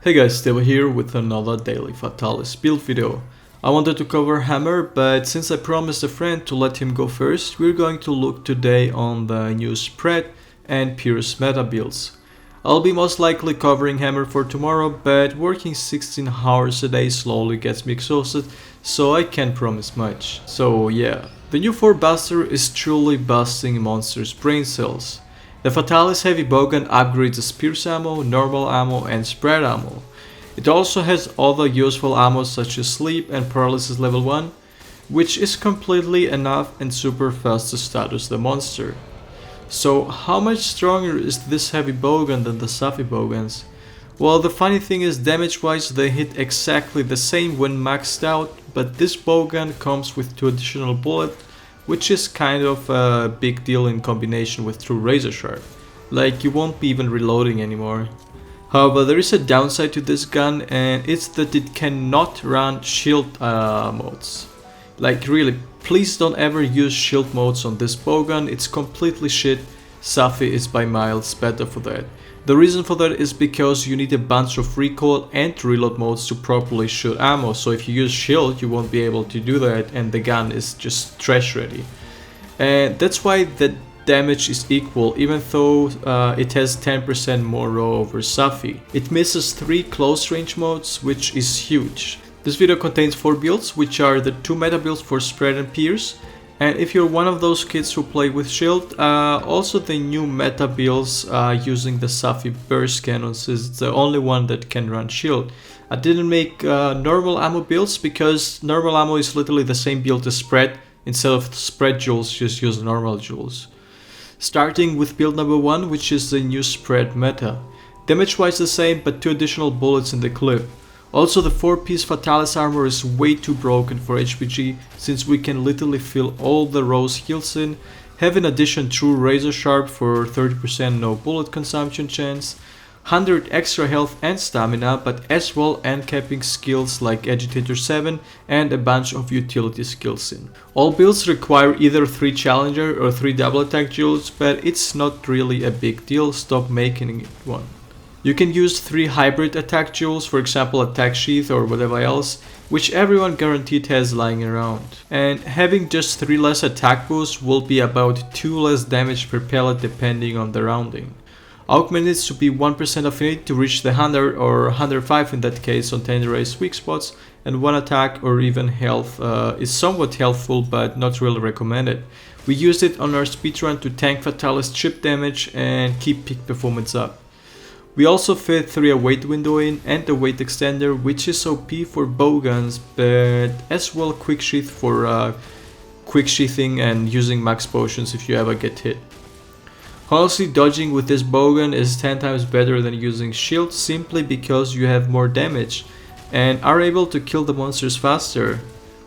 Hey guys, Steve here with another daily Fatalis build video. I wanted to cover Hammer, but since I promised a friend to let him go first, we're going to look today on the new spread and Pierce meta builds. I'll be most likely covering Hammer for tomorrow, but working 16 hours a day slowly gets me exhausted, so I can't promise much. So yeah, the new VOR BUSTER is truly busting monsters' brain cells. The Fatalis heavy Bowgun upgrades the Spears ammo, normal ammo and spread ammo. It also has other useful ammo such as Sleep and Paralysis level 1, which is completely enough and super fast to status the monster. So how much stronger is this heavy Bowgun than the Safi Bowguns? Well, the funny thing is, damage wise they hit exactly the same when maxed out, but this Bowgun comes with 2 additional bullets, which is kind of a big deal in combination with true razor sharp. Like, you won't be even reloading anymore. However, there is a downside to this gun, and it's that it cannot run shield modes. Like, really, please don't ever use shield modes on this Bowgun, it's completely shit. Safi is by miles better for that. The reason for that is because you need a bunch of recoil and reload modes to properly shoot ammo, so if you use shield you won't be able to do that and the gun is just trash ready. And that's why the damage is equal, even though it has 10% more raw over Safi. It misses 3 close range modes, which is huge. This video contains 4 builds, which are the 2 meta builds for spread and pierce. And if you're one of those kids who play with shield, also the new meta builds using the Safi burst cannons is the only one that can run shield. I didn't make normal ammo builds because normal ammo is literally the same build as spread. Instead of spread jewels, just use normal jewels. Starting with build number 1, which is the new spread meta. Damage wise the same, but 2 additional bullets in the clip. Also, the 4-piece Fatalis armor is way too broken for HBG, since we can literally fill all the rows heals in, have in addition true razor sharp for 30% no bullet consumption chance, 100 extra health and stamina, but as well end capping skills like Agitator 7 and a bunch of utility skills in. All builds require either 3 challenger or 3 double attack jewels, but it's not really a big deal, stop making it one. You can use 3 hybrid attack jewels, for example attack sheath or whatever else, which everyone guaranteed has lying around. And having just 3 less attack boosts will be about 2 less damage per pellet depending on the rounding. Augment needs to be 1% affinity to reach the 100 or 105 in that case on tenderized weak spots, and 1 attack or even health is somewhat helpful but not really recommended. We used it on our speedrun to tank Fatalis chip damage and keep peak performance up. We also fit 3 a weight window in and a weight extender, which is OP for bowguns, but as well quick sheath for quick sheathing and using max potions if you ever get hit. Honestly, dodging with this bowgun is 10 times better than using shield, simply because you have more damage and are able to kill the monsters faster.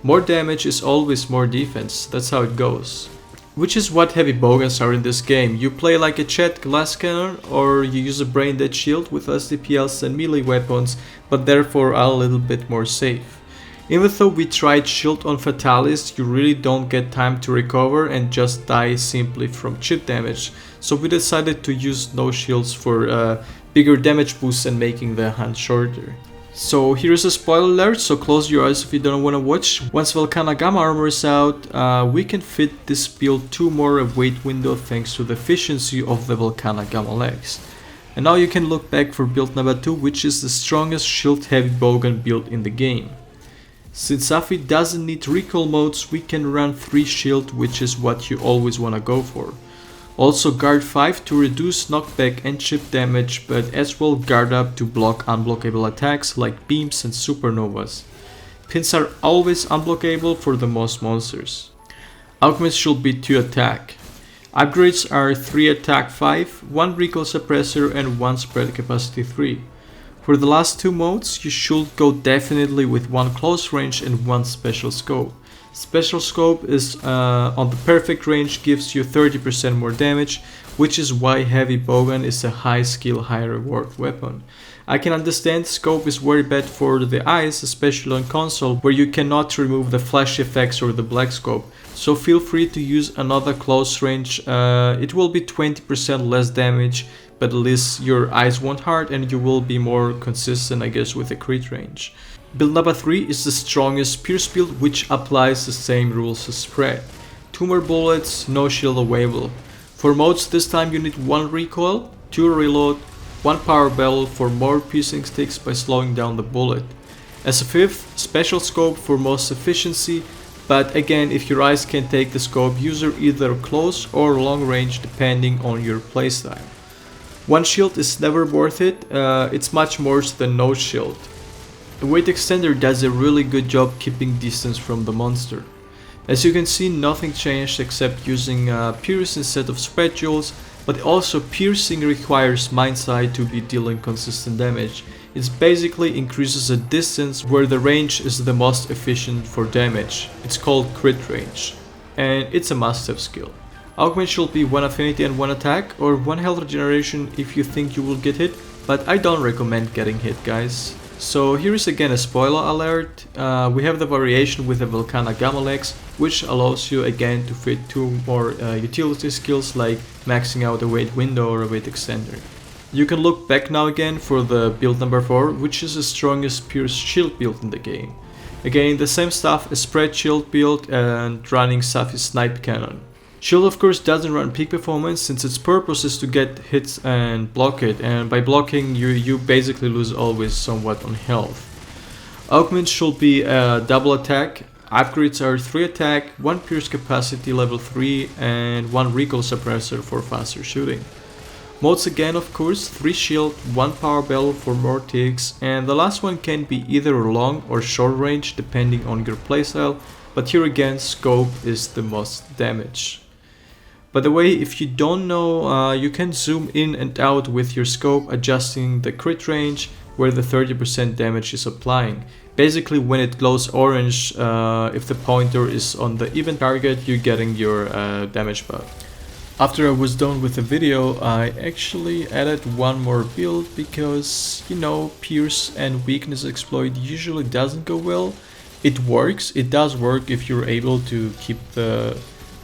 More damage is always more defense, that's how it goes. Which is what heavy bowguns are in this game. You play like a Chet glass cannon, or you use a brain dead shield with less DPS and melee weapons, but therefore are a little bit more safe. Even though we tried shield on Fatalis, you really don't get time to recover and just die simply from chip damage, so we decided to use no shields for bigger damage boosts and making the hunt shorter. So here's a spoiler alert, so close your eyes if you don't want to watch. Once Volcana Gamma armor is out, we can fit this build 2 more weight window thanks to the efficiency of the Volcana Gamma legs. And now you can look back for build number 2, which is the strongest shield heavy bowgun build in the game. Since Safi doesn't need recoil modes, we can run 3 shield, which is what you always want to go for. Also guard 5 to reduce knockback and chip damage, but as well guard up to block unblockable attacks like beams and supernovas. Pins are always unblockable for the most monsters. Augments should be 2 attack. Upgrades are 3 attack 5, 1 recoil suppressor and 1 spread capacity 3. For the last 2 modes you should go definitely with 1 close range and 1 special scope. Special scope is on the perfect range, gives you 30% more damage, which is why heavy bowgun is a high skill, high reward weapon. I can understand scope is very bad for the eyes, especially on console where you cannot remove the flash effects or the black scope, so feel free to use another close range. It will be 20% less damage, but at least your eyes won't hurt and you will be more consistent, I guess, with the crit range. Build number 3 is the strongest pierce build, which applies the same rules as spread. 2 more bullets, no shield available. For modes, this time you need 1 recoil, 2 reload, 1 power barrel for more piercing sticks by slowing down the bullet. As a 5th, special scope for most efficiency, but again, if your eyes can take the scope, use either close or long range depending on your playstyle. 1 shield is never worth it, it's much worse than no shield. The weight extender does a really good job keeping distance from the monster. As you can see, nothing changed except using pierce instead of spread jewels, but also piercing requires mindsight to be dealing consistent damage. It basically increases the distance where the range is the most efficient for damage. It's called crit range, and it's a must-have skill. Augment should be 1 affinity and 1 attack, or 1 health regeneration if you think you will get hit, but I don't recommend getting hit, guys. So here is again a spoiler alert. We have the variation with the Volcana Gamma Legs, which allows you again to fit 2 more utility skills like maxing out a weight window or a weight extender. You can look back now again for the build number 4, which is the strongest pierce shield build in the game. Again, the same stuff, a spread shield build and running Safi snipe cannon. Shield of course doesn't run peak performance since its purpose is to get hits and block it, and by blocking you basically lose always somewhat on health. Augment should be a double attack. Upgrades are 3 attack, 1 pierce capacity level 3 and 1 recoil suppressor for faster shooting. Modes again of course, 3 shield, 1 power barrel for more ticks, and the last one can be either long or short range depending on your playstyle, but here again scope is the most damage. By the way, if you don't know, you can zoom in and out with your scope, adjusting the crit range where the 30% damage is applying. Basically when it glows orange, if the pointer is on the even target, you're getting your damage buff. After I was done with the video, I actually added one more build because, you know, pierce and weakness exploit usually doesn't go well. It works, it does work if you're able to keep the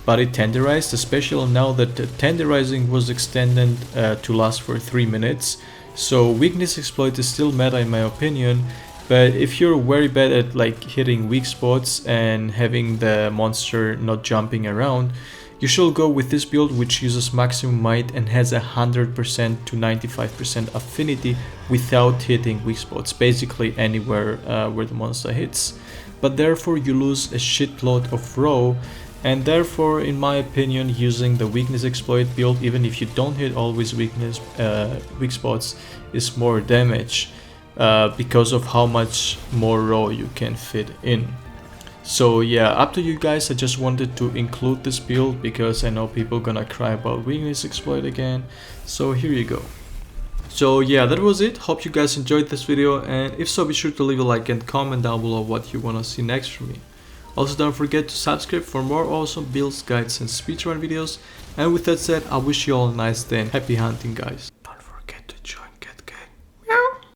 body tenderized, especially now that the tenderizing was extended to last for 3 minutes. So weakness exploit is still meta in my opinion, but if you're very bad at like hitting weak spots and having the monster not jumping around, you should go with this build, which uses maximum might and has 100% to 95% affinity without hitting weak spots, basically anywhere where the monster hits. But therefore you lose a shitload of row, and therefore in my opinion using the weakness exploit build, even if you don't hit always weak spots, is more damage because of how much more row you can fit in. So yeah, up to you guys. I just wanted to include this build because I know people gonna cry about weakness exploit again. So here you go. So yeah, that was it. Hope you guys enjoyed this video, and if so, be sure to leave a like and comment down below what you wanna see next from me. Also don't forget to subscribe for more awesome builds, guides and speedrun videos. And with that said, I wish you all a nice day and happy hunting, guys.